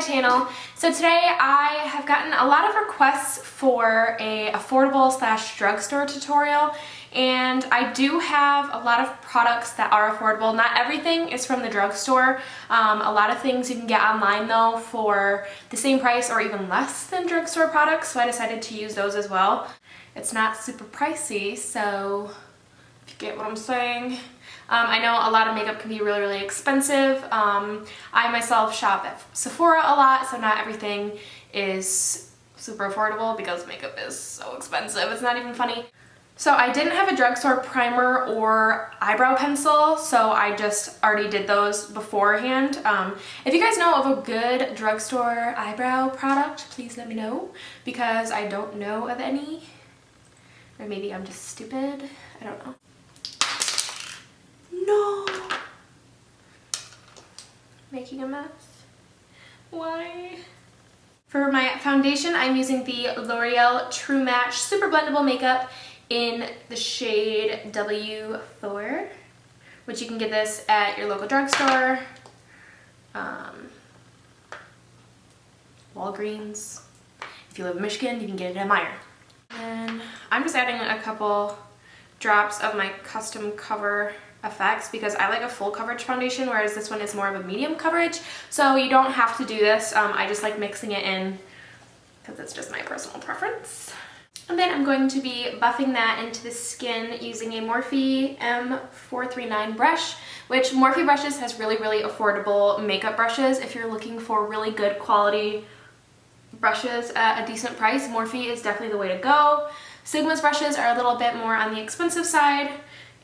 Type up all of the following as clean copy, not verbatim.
Channel. So today I have gotten a lot of requests for a affordable / drugstore tutorial, and I do have a lot of products that are affordable. Not everything is from the drugstore. A lot of things you can get online though for the same price or even less than drugstore products, so I decided to use those as well. It's not super pricey, so if you get what I'm saying. I know a lot of makeup can be really expensive. I myself shop at Sephora a lot, so not everything is super affordable because makeup is so expensive. It's not even funny. So I didn't have a drugstore primer or eyebrow pencil, so I just already did those beforehand. If you guys know of a good drugstore eyebrow product, please let me know, because I don't know of any. Or maybe I'm just stupid. I don't know. No! Making a mess. Why? For my foundation, I'm using the L'Oreal True Match Super Blendable Makeup in the shade W4, which you can get this at your local drugstore, Walgreens. If you live in Michigan, you can get it at Meijer. And I'm just adding a couple drops of my custom cover effects because I like a full coverage foundation, whereas this one is more of a medium coverage, so you don't have to do this. I just like mixing it in because it's just my personal preference. And then I'm going to be buffing that into the skin using a Morphe M439 brush, which Morphe Brushes has really affordable makeup brushes. If you're looking for really good quality brushes at a decent price, Morphe is definitely the way to go. Sigma's brushes are a little bit more on the expensive side,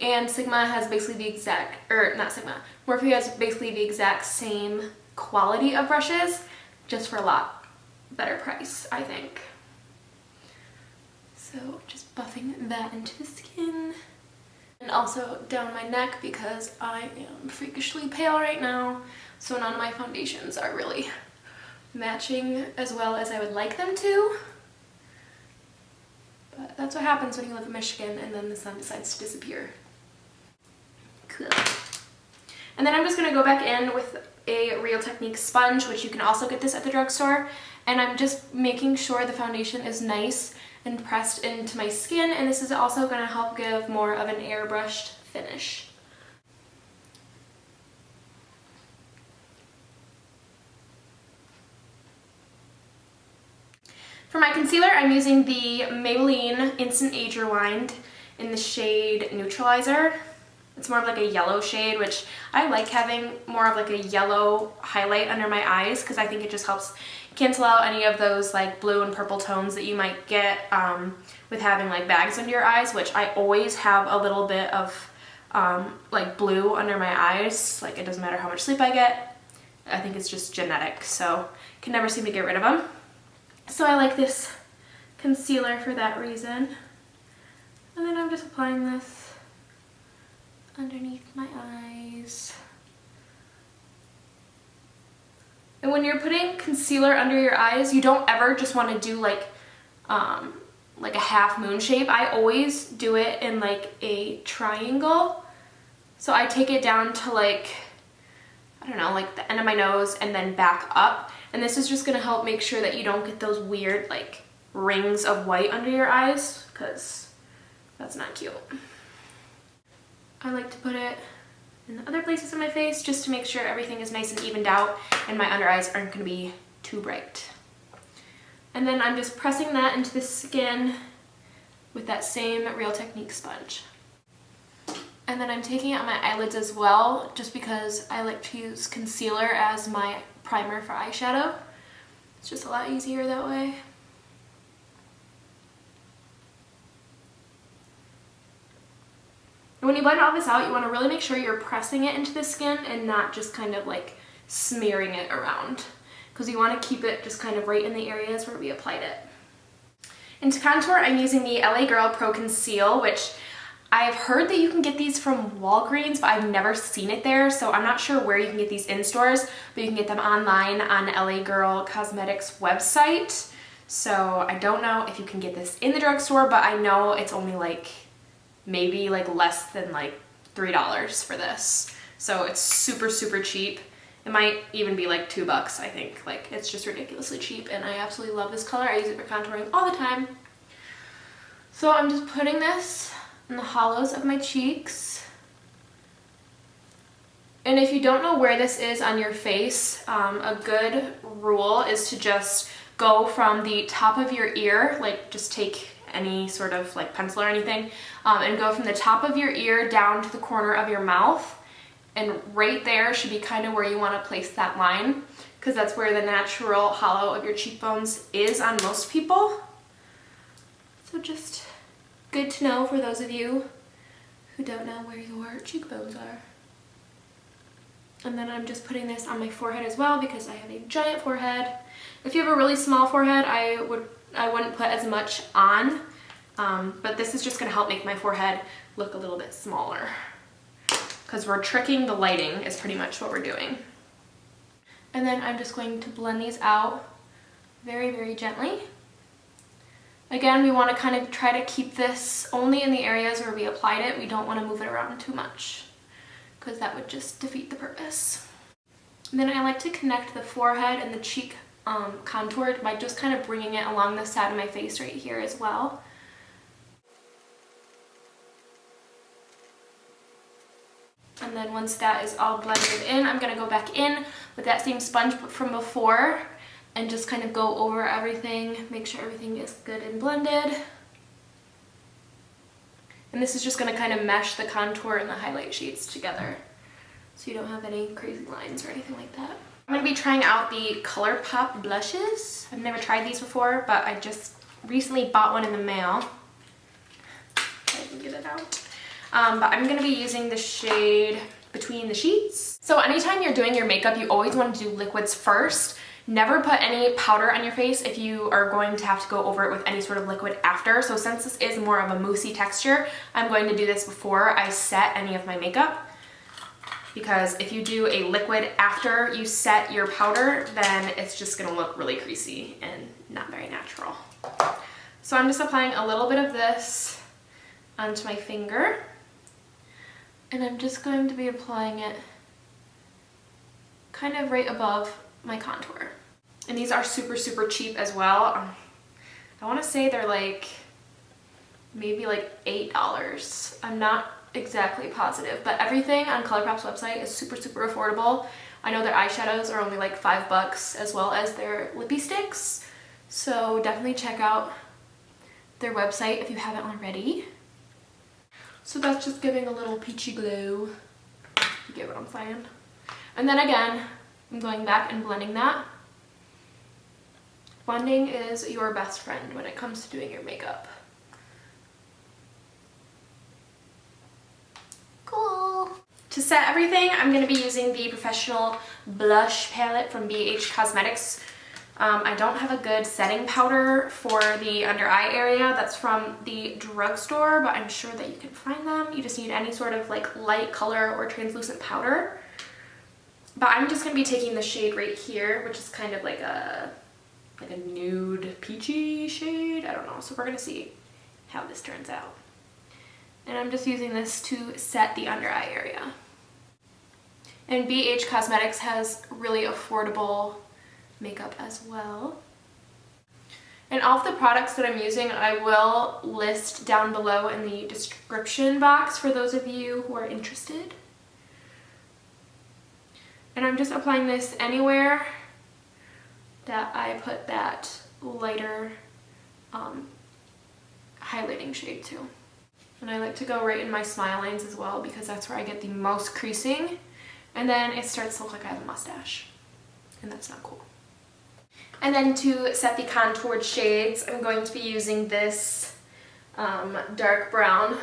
and Sigma has basically the exact, or not Sigma, Morphe has basically the exact same quality of brushes, just for a lot better price, I think. So just buffing that into the skin. And also down my neck because I am freakishly pale right now, so none of my foundations are really matching as well as I would like them to. But that's what happens when you live in Michigan and then the sun decides to disappear. Cool. And then I'm just going to go back in with a Real Technique sponge, which you can also get this at the drugstore, and I'm just making sure the foundation is nice and pressed into my skin, and this is also going to help give more of an airbrushed finish. For my concealer, I'm using the Maybelline Instant Age Rewind in the shade Neutralizer. It's more of like a yellow shade, which I like having more of like a yellow highlight under my eyes because I think it just helps cancel out any of those like blue and purple tones that you might get with having like bags under your eyes, which I always have a little bit of like blue under my eyes. Like, it doesn't matter how much sleep I get. I think it's just genetic, so can never seem to get rid of them. So I like this concealer for that reason. And then I'm just applying this underneath my eyes. And when you're putting concealer under your eyes, you don't ever just want to do like a half moon shape. I always do it in like a triangle. So I take it down to like, I don't know, like the end of my nose and then back up. And this is just going to help make sure that you don't get those weird like rings of white under your eyes, because that's not cute. I like to put it in the other places of my face just to make sure everything is nice and evened out and my under eyes aren't going to be too bright. And then I'm just pressing that into the skin with that same Real Technique sponge. And then I'm taking out my eyelids as well, just because I like to use concealer as my primer for eyeshadow. It's just a lot easier that way. And when you blend all this out, you want to really make sure you're pressing it into the skin and not just kind of like smearing it around, because you want to keep it just kind of right in the areas where we applied it. And to contour, I'm using the LA Girl Pro Conceal, which I've heard that you can get these from Walgreens, but I've never seen it there, so I'm not sure where you can get these in stores, but you can get them online on LA Girl Cosmetics website. So I don't know if you can get this in the drugstore, but I know it's only like maybe like less than like $3 for this. So it's super, super cheap. It might even be like $2, I think. Like, it's just ridiculously cheap, and I absolutely love this color. I use it for contouring all the time. So I'm just putting this in the hollows of my cheeks. And if you don't know where this is on your face, a good rule is to just go from the top of your ear, like just take any sort of like pencil or anything, and go from the top of your ear down to the corner of your mouth. And right there should be kind of where you want to place that line, because that's where the natural hollow of your cheekbones is on most people. So just good to know for those of you who don't know where your cheekbones are. And then I'm just putting this on my forehead as well because I have a giant forehead. If you have a really small forehead, I wouldn't put as much on, but this is just going to help make my forehead look a little bit smaller, because we're tricking the lighting is pretty much what we're doing. And then I'm just going to blend these out very, very gently. Again, we want to kind of try to keep this only in the areas where we applied it. We don't want to move it around too much, because that would just defeat the purpose. And then I like to connect the forehead and the cheek contour by just kind of bringing it along the side of my face right here as well. And then once that is all blended in, I'm going to go back in with that same sponge from before and just kind of go over everything, make sure everything is good and blended. And this is just going to kind of mesh the contour and the highlight shades together, so you don't have any crazy lines or anything like that. I'm going to be trying out the Colourpop blushes. I've never tried these before, but I just recently bought one in the mail. I can get it out. But I'm going to be using the shade Between the Sheets. So anytime you're doing your makeup, you always want to do liquids first. Never put any powder on your face if you are going to have to go over it with any sort of liquid after. So since this is more of a moussey texture, I'm going to do this before I set any of my makeup, because if you do a liquid after you set your powder, then it's just going to look really creasy and not very natural. So I'm just applying a little bit of this onto my finger, and I'm just going to be applying it kind of right above my contour. And these are super, super cheap as well. I want to say they're like maybe like $8. I'm not exactly positive, but everything on Colourpop's website is super, super affordable. I know their eyeshadows are only like $5, as well as their lippy sticks. So definitely check out their website if you haven't already. So that's just giving a little peachy glow. You get what I'm saying? And then again, I'm going back and blending that. Blending is your best friend when it comes to doing your makeup. Cool. To set everything, I'm going to be using the Professional Blush Palette from BH Cosmetics. I don't have a good setting powder for the under eye area. That's from the drugstore, but I'm sure that you can find them. You just need any sort of like light color or translucent powder. But I'm just going to be taking the shade right here, which is kind of like a nude peachy shade. I don't know. So we're going to see how this turns out. And I'm just using this to set the under eye area. And BH Cosmetics has really affordable makeup as well. And all of the products that I'm using, I will list down below in the description box for those of you who are interested. And I'm just applying this anywhere that I put that lighter highlighting shade to. And I like to go right in my smile lines as well, because that's where I get the most creasing. And then it starts to look like I have a mustache, and that's not cool. And then to set the contoured shades, I'm going to be using this dark brown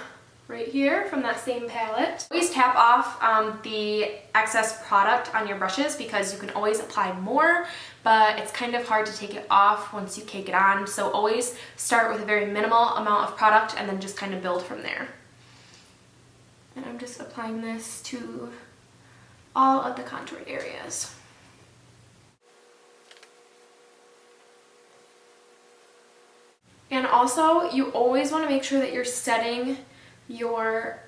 right here from that same palette. Always tap off the excess product on your brushes, because you can always apply more, but it's kind of hard to take it off once you cake it on. So always start with a very minimal amount of product and then just kind of build from there. And I'm just applying this to all of the contoured areas. And also, you always want to make sure that you're setting your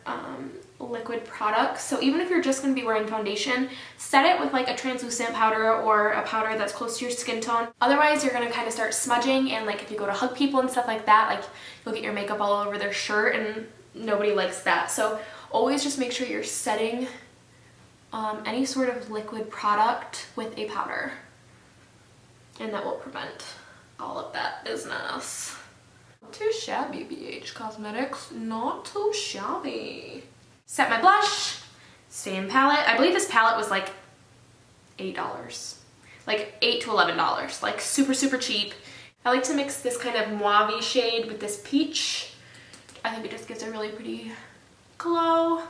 liquid products. So even if you're just going to be wearing foundation, set it with like a translucent powder or a powder that's close to your skin tone. Otherwise, you're going to kind of start smudging, and like if you go to hug people and stuff like that, like you'll get your makeup all over their shirt, and nobody likes that. So always just make sure you're setting any sort of liquid product with a powder, and that will prevent all of that business. Not too shabby, BH Cosmetics, not too shabby. Set my blush, same palette. I believe this palette was like $8, like $8 to $11, like super, super cheap. I like to mix this kind of mauve-y shade with this peach. I think it just gives a really pretty glow,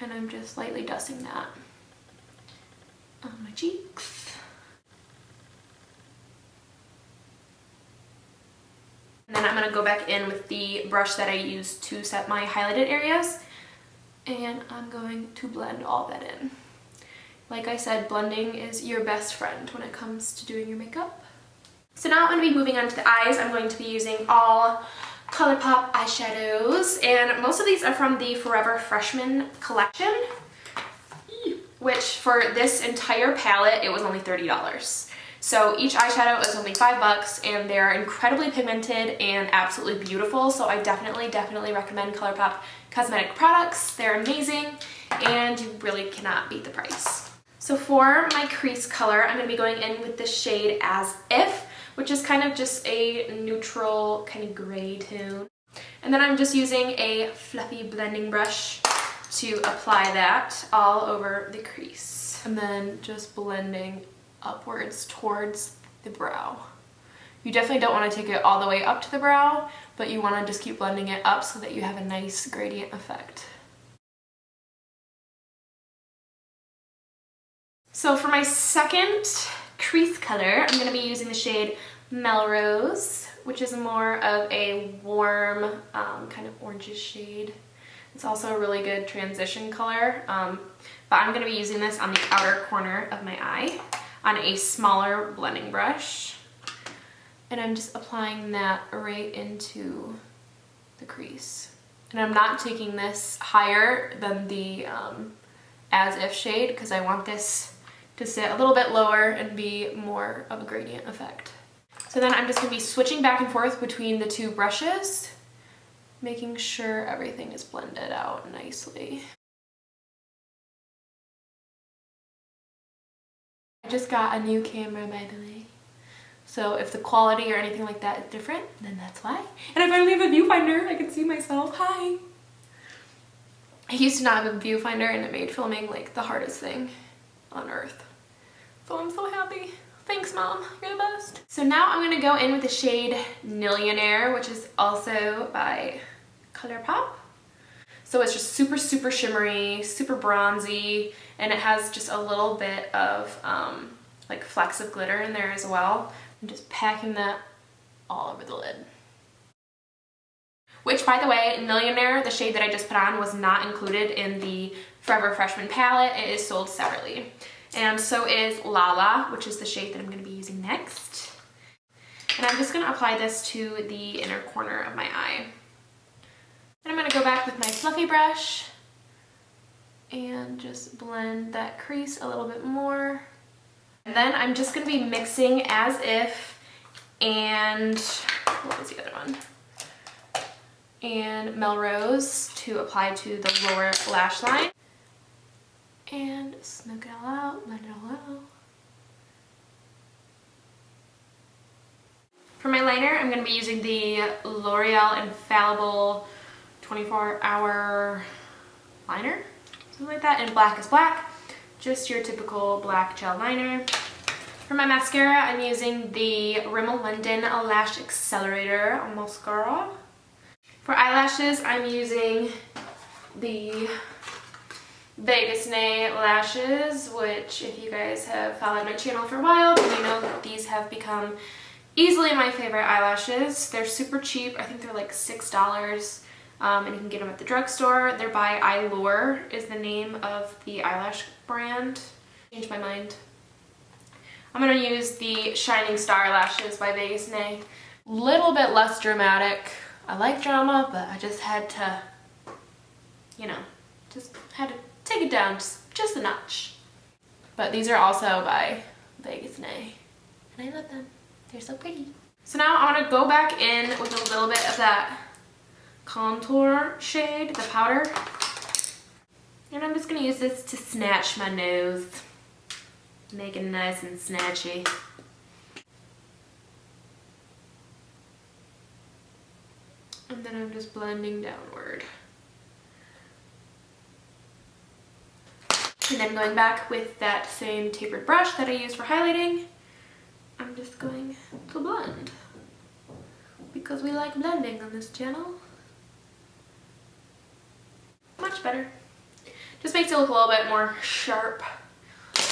and I'm just lightly dusting that on my cheeks. And then I'm going to go back in with the brush that I used to set my highlighted areas, and I'm going to blend all that in. Like I said, blending is your best friend when it comes to doing your makeup. So now I'm going to be moving on to the eyes. I'm going to be using all Colourpop eyeshadows, and most of these are from the Forever Freshman collection, which for this entire palette, it was only $30. So each eyeshadow is only $5, and they're incredibly pigmented and absolutely beautiful. So I definitely recommend Colourpop cosmetic products. They're amazing, and you really cannot beat the price. So for my crease color, I'm going to be going in with the shade As If, which is kind of just a neutral kind of gray tone. And then I'm just using a fluffy blending brush to apply that all over the crease. And then just blending upwards towards the brow. You definitely don't want to take it all the way up to the brow, but you want to just keep blending it up so that you have a nice gradient effect. So for my second crease color, I'm going to be using the shade Melrose, which is more of a warm kind of orangish shade. It's also a really good transition color, but I'm going to be using this on the outer corner of my eye on a smaller blending brush, and I'm just applying that right into the crease. And I'm not taking this higher than the As If shade because I want this to sit a little bit lower and be more of a gradient effect. So then I'm just going to be switching back and forth between the two brushes, making sure everything is blended out nicely. I just got a new camera, by the way. So if the quality or anything like that is different, then that's why. And I finally have a viewfinder. I can see myself. Hi! I used to not have a viewfinder, and it made filming like the hardest thing on earth. So I'm so happy. Thanks, Mom. You're the best. So now I'm going to go in with the shade Millionaire, which is also by Colourpop. So it's just super, super shimmery, super bronzy, and it has just a little bit of like flecks of glitter in there as well. I'm just packing that all over the lid. Which, by the way, Millionaire, the shade that I just put on, was not included in the Forever Freshman palette. It is sold separately. And so is Lala, which is the shade that I'm going to be using next. And I'm just going to apply this to the inner corner of my eye. And I'm going to go back with my fluffy brush and just blend that crease a little bit more. And then I'm just going to be mixing As If and, what was the other one? And Melrose to apply to the lower lash line. And smoke it all out, blend it all out. For my liner, I'm going to be using the L'Oreal Infallible 24-hour liner, something like that, in Black is Black. Just your typical black gel liner. For my mascara, I'm using the Rimmel London Lash Accelerator mascara. For eyelashes, I'm using the Vegas Nay lashes, which if you guys have followed my channel for a while, then you know that these have become easily my favorite eyelashes. They're super cheap. I think they're like $6. and you can get them at the drugstore. They're by Allure is the name of the eyelash brand. Changed my mind. I'm going to use the Shining Star Lashes by Vegasnay. Little bit less dramatic. I like drama, but I just had to, you know, just had to take it down just a notch. But these are also by Vegasnay, and I love them. They're so pretty. So now I want to go back in with a little bit of that contour shade, the powder. And I'm just going to use this to snatch my nose. Make it nice and snatchy. And then I'm just blending downward. And then going back with that same tapered brush that I used for highlighting, I'm just going to blend. Because we like blending on this channel. Much better. Just makes it look a little bit more sharp,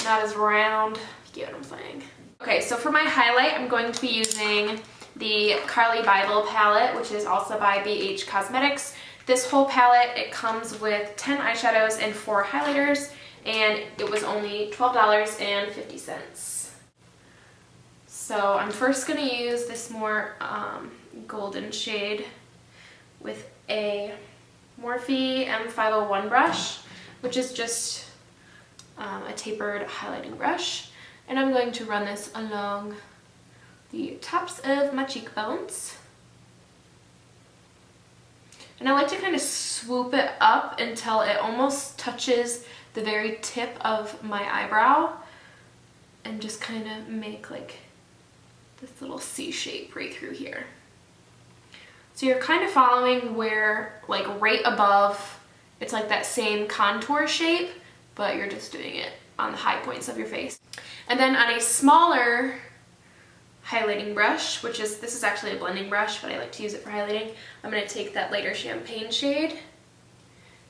not as round, if you get what I'm saying. Okay, so for my highlight, I'm going to be using the Carly Bible palette, which is also by BH Cosmetics. This whole palette, it comes with 10 eyeshadows and 4 highlighters, and it was only $12.50. So I'm first going to use this more golden shade with a Morphe M501 brush, which is just a tapered highlighting brush. And I'm going to run this along the tops of my cheekbones. And I like to kind of swoop it up until it almost touches the very tip of my eyebrow, and just kind of make like this little C shape right through here. So you're kind of following where, like right above, it's like that same contour shape, but you're just doing it on the high points of your face. And then on a smaller highlighting brush, which is, this is actually a blending brush, but I like to use it for highlighting, I'm going to take that lighter champagne shade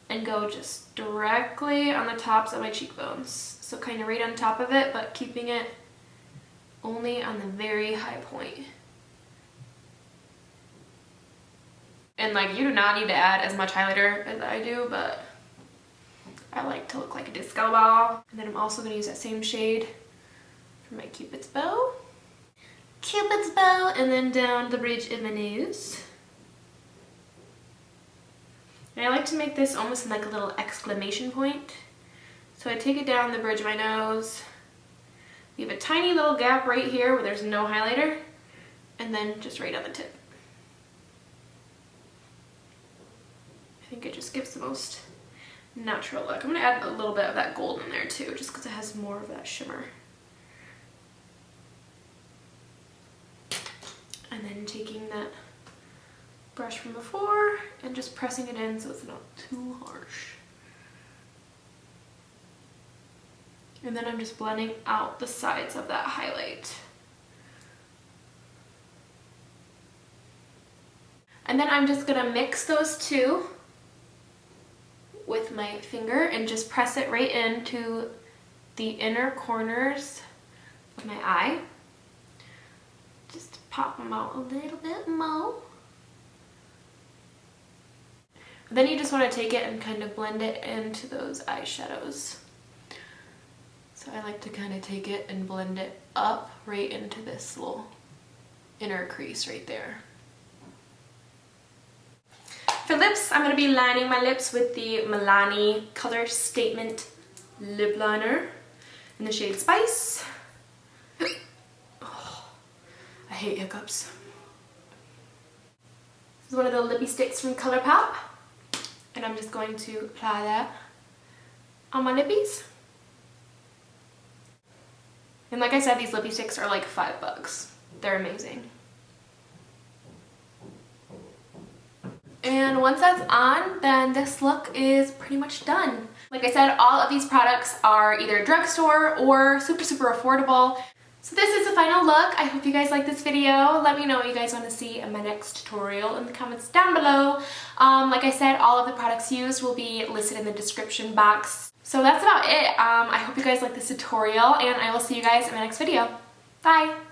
and go just directly on the tops of my cheekbones. So kind of right on top of it, but keeping it only on the very high point. And like, you do not need to add as much highlighter as I do, but I like to look like a disco ball. And then I'm also going to use that same shade for my Cupid's bow. Cupid's bow, and then down the bridge of my nose. And I like to make this almost like a little exclamation point. So I take it down the bridge of my nose, leave a tiny little gap right here where there's no highlighter, and then just right on the tip. I think it just gives the most natural look. I'm going to add a little bit of that gold in there too, just because it has more of that shimmer. And then taking that brush from before and just pressing it in so it's not too harsh. And then I'm just blending out the sides of that highlight. And then I'm just going to mix those two with my finger and just press it right into the inner corners of my eye. Just pop them out a little bit more. Then you just want to take it and kind of blend it into those eyeshadows. So I like to kind of take it and blend it up right into this little inner crease right there. For lips, I'm going to be lining my lips with the Milani Color Statement Lip Liner in the shade Spice. Oh, I hate hiccups. This is one of the lippy sticks from Colourpop, and I'm just going to apply that on my lippies. And like I said, these lippy sticks are like $5. They're amazing. And once that's on, then this look is pretty much done. Like I said, all of these products are either drugstore or super affordable. So this is the final look. I hope you guys like this video. Let me know what you guys want to see in my next tutorial in the comments down below. Like I said, all of the products used will be listed in the description box. So that's about it. I hope you guys like this tutorial, and I will see you guys in my next video. Bye!